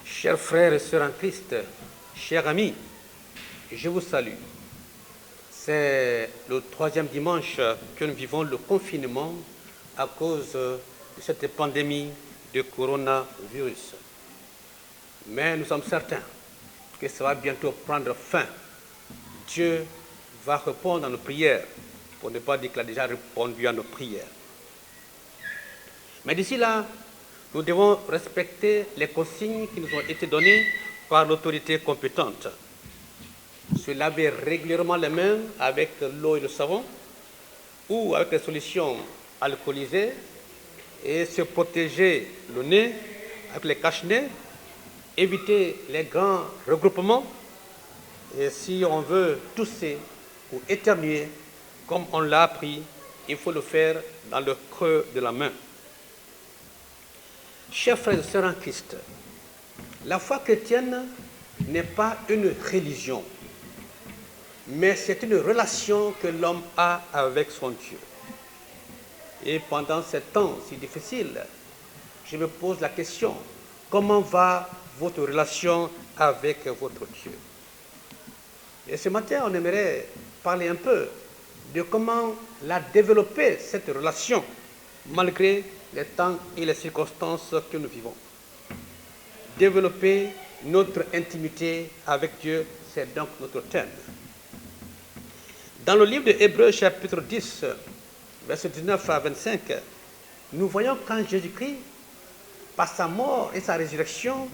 Chers frères et sœurs en Christ, chers amis, je vous salue. C'est le 3e dimanche que nous vivons le confinement à cause de cette pandémie de coronavirus. Mais nous sommes certains que ça va bientôt prendre fin. Dieu va répondre à nos prières, pour ne pas dire qu'il a déjà répondu à nos prières. Mais d'ici là, nous devons respecter les consignes qui nous ont été données par l'autorité compétente. Se laver régulièrement les mains avec l'eau et le savon ou avec des solutions alcoolisées et se protéger le nez avec les cache-nez, éviter les grands regroupements et si on veut tousser ou éternuer, comme on l'a appris, il faut le faire dans le creux de la main. Chers frères et sœurs en Christ, la foi chrétienne n'est pas une religion, mais c'est une relation que l'homme a avec son Dieu. Et pendant ces temps si difficiles, je me pose la question, comment va votre relation avec votre Dieu? Et ce matin, on aimerait parler un peu de comment la développer, cette relation, malgré les temps et les circonstances que nous vivons. Développer notre intimité avec Dieu, c'est donc notre thème. Dans le livre de Hébreux, chapitre 10, versets 19 à 25, nous voyons quand Jésus-Christ, par sa mort et sa résurrection,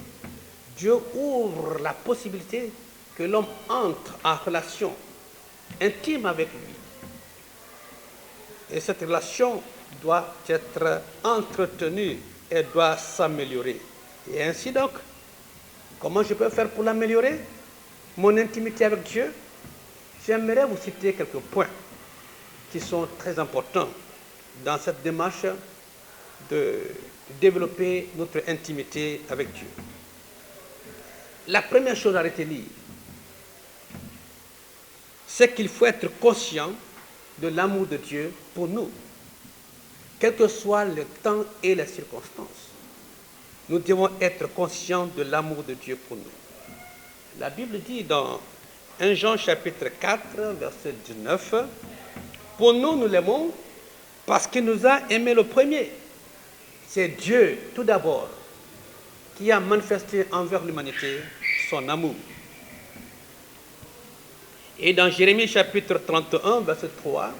Dieu ouvre la possibilité que l'homme entre en relation intime avec lui. Et cette relation doit être entretenue et doit s'améliorer. Et ainsi donc, comment je peux faire pour l'améliorer? Mon intimité avec Dieu? J'aimerais vous citer quelques points qui sont très importants dans cette démarche de développer notre intimité avec Dieu. La première chose à retenir, c'est qu'il faut être conscient de l'amour de Dieu pour nous, quel que soit le temps et les circonstances. Nous devons être conscients de l'amour de Dieu pour nous. La Bible dit dans 1 Jean chapitre 4, verset 19, « Pour nous, nous l'aimons parce qu'il nous a aimés le premier. » C'est Dieu, tout d'abord, qui a manifesté envers l'humanité son amour. Et dans Jérémie chapitre 31, verset 3,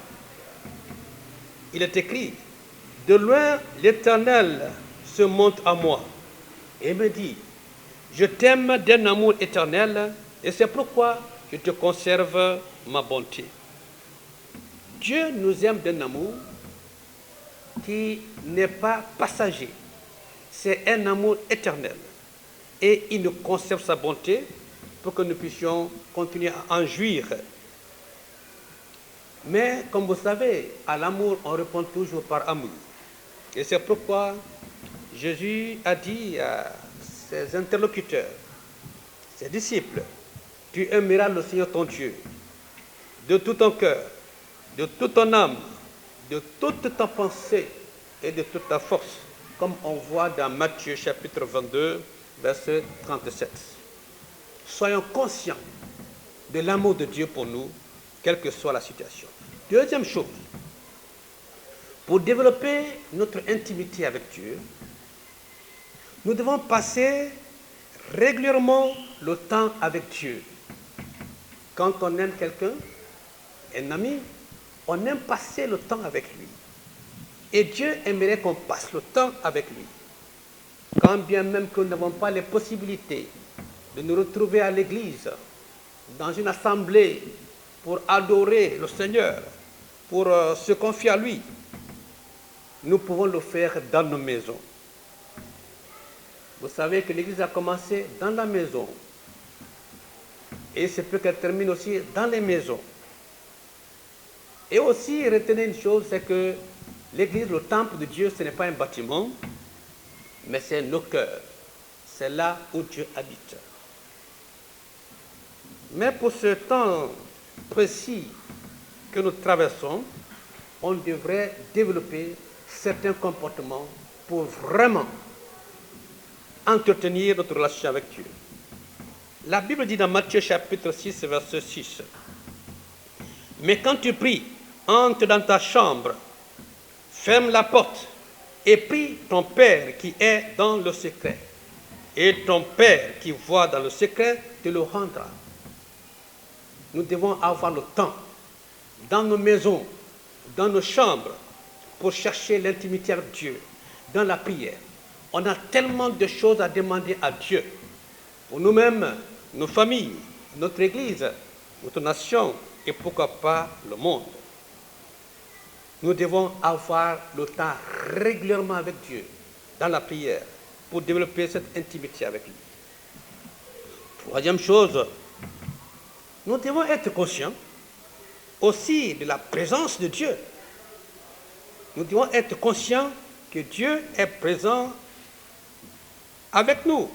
il est écrit, « De loin, l'Éternel se montre à moi et me dit, je t'aime d'un amour éternel et c'est pourquoi je te conserve ma bonté. » Dieu nous aime d'un amour qui n'est pas passager, c'est un amour éternel et il nous conserve sa bonté pour que nous puissions continuer à en jouir. Mais comme vous savez, à l'amour, on répond toujours par amour. Et c'est pourquoi Jésus a dit à ses interlocuteurs, ses disciples, « Tu aimeras le Seigneur ton Dieu de tout ton cœur, de toute ton âme, de toute ta pensée et de toute ta force, comme on voit dans Matthieu chapitre 22, verset 37. Soyons conscients de l'amour de Dieu pour nous, quelle que soit la situation. Deuxième chose, pour développer notre intimité avec Dieu, nous devons passer régulièrement le temps avec Dieu. Quand on aime quelqu'un, un ami, on aime passer le temps avec lui. Et Dieu aimerait qu'on passe le temps avec lui. Quand bien même que nous n'avons pas les possibilités de nous retrouver à l'église, dans une assemblée, pour adorer le Seigneur, pour se confier à lui, nous pouvons le faire dans nos maisons. Vous savez que l'église a commencé dans la maison. Et c'est peut qu'elle termine aussi dans les maisons. Et aussi, retenez une chose, c'est que l'église, le temple de Dieu, ce n'est pas un bâtiment, mais c'est nos cœurs. C'est là où Dieu habite. Mais pour ce temps précis que nous traversons, on devrait développer certains comportements pour vraiment entretenir notre relation avec Dieu. La Bible dit dans Matthieu chapitre 6, verset 6, « Mais quand tu pries, entre dans ta chambre, ferme la porte et prie ton Père qui est dans le secret. Et ton Père qui voit dans le secret te le rendra. » Nous devons avoir le temps, dans nos maisons, dans nos chambres, pour chercher l'intimité avec Dieu, dans la prière. On a tellement de choses à demander à Dieu, pour nous-mêmes, nos familles, notre Église, notre nation, et pourquoi pas le monde. Nous devons avoir le temps régulièrement avec Dieu, dans la prière, pour développer cette intimité avec lui. Troisième chose, nous devons être conscients aussi de la présence de Dieu. Nous devons être conscients que Dieu est présent avec nous.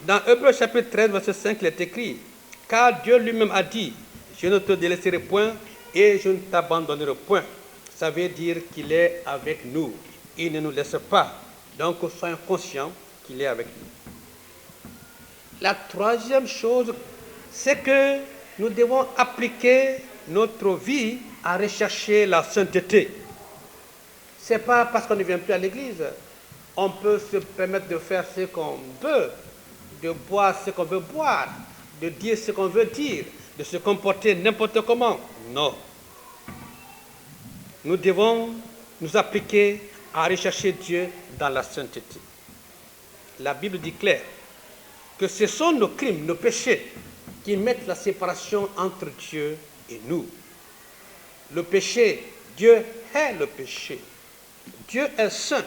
Dans Hébreux chapitre 13, verset 5, il est écrit, « Car Dieu lui-même a dit, je ne te délaisserai point et je ne t'abandonnerai point. » Ça veut dire qu'il est avec nous. Il ne nous laisse pas. Donc, soyons conscients qu'il est avec nous. La troisième chose, c'est que nous devons appliquer notre vie à rechercher la sainteté. Ce n'est pas parce qu'on ne vient plus à l'église. On peut se permettre de faire ce qu'on veut, de boire ce qu'on veut boire, de dire ce qu'on veut dire, de se comporter n'importe comment. Non. Nous devons nous appliquer à rechercher Dieu dans la sainteté. La Bible dit clair que ce sont nos crimes, nos péchés qui mettent la séparation entre Dieu et nous. Le péché, Dieu est le péché. Dieu est saint.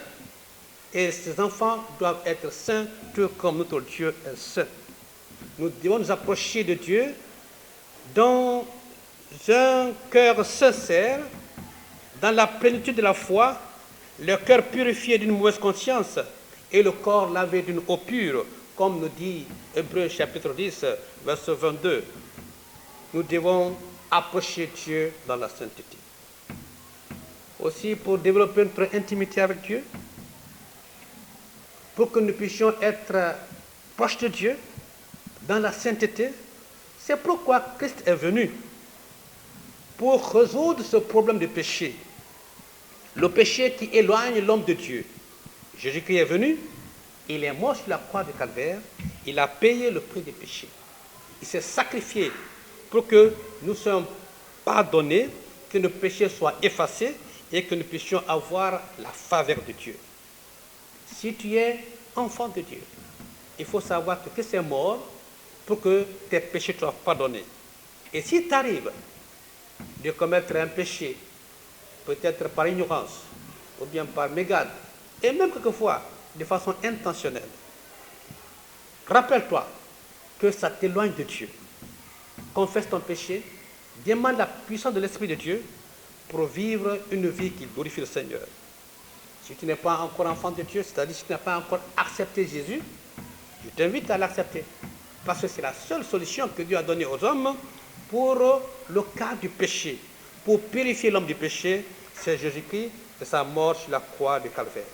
Et ses enfants doivent être saints, tout comme notre Dieu est saint. Nous devons nous approcher de Dieu dans un cœur sincère, dans la plénitude de la foi, le cœur purifié d'une mauvaise conscience et le corps lavé d'une eau pure, comme nous dit Hébreux chapitre 10, verset 22. Nous devons approcher Dieu dans la sainteté. Aussi, pour développer notre intimité avec Dieu, pour que nous puissions être proches de Dieu dans la sainteté, c'est pourquoi Christ est venu, pour résoudre ce problème de péché, le péché qui éloigne l'homme de Dieu. Jésus-Christ est venu, il est mort sur la croix du Calvaire, il a payé le prix des péchés. Il s'est sacrifié pour que nous soyons pardonnés, que nos péchés soient effacés et que nous puissions avoir la faveur de Dieu. Si tu es enfant de Dieu, il faut savoir que Christ est mort pour que tes péchés soient pardonnés. Et si tu arrives de commettre un péché, peut-être par ignorance, ou bien par mégarde, et même quelquefois de façon intentionnelle, rappelle-toi que ça t'éloigne de Dieu. Confesse ton péché, demande la puissance de l'Esprit de Dieu pour vivre une vie qui glorifie le Seigneur. Si tu n'es pas encore enfant de Dieu, c'est-à-dire si tu n'as pas encore accepté Jésus, je t'invite à l'accepter. Parce que c'est la seule solution que Dieu a donnée aux hommes pour le cas du péché. Pour purifier l'homme du péché, c'est Jésus-Christ et sa mort sur la croix du Calvaire.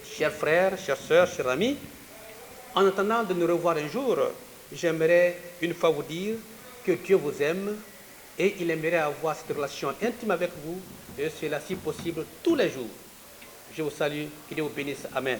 Chers frères, chères sœurs, chers amis, en attendant de nous revoir un jour, j'aimerais une fois vous dire que Dieu vous aime et il aimerait avoir cette relation intime avec vous, et cela si possible tous les jours. Je vous salue, que Dieu vous bénisse. Amen.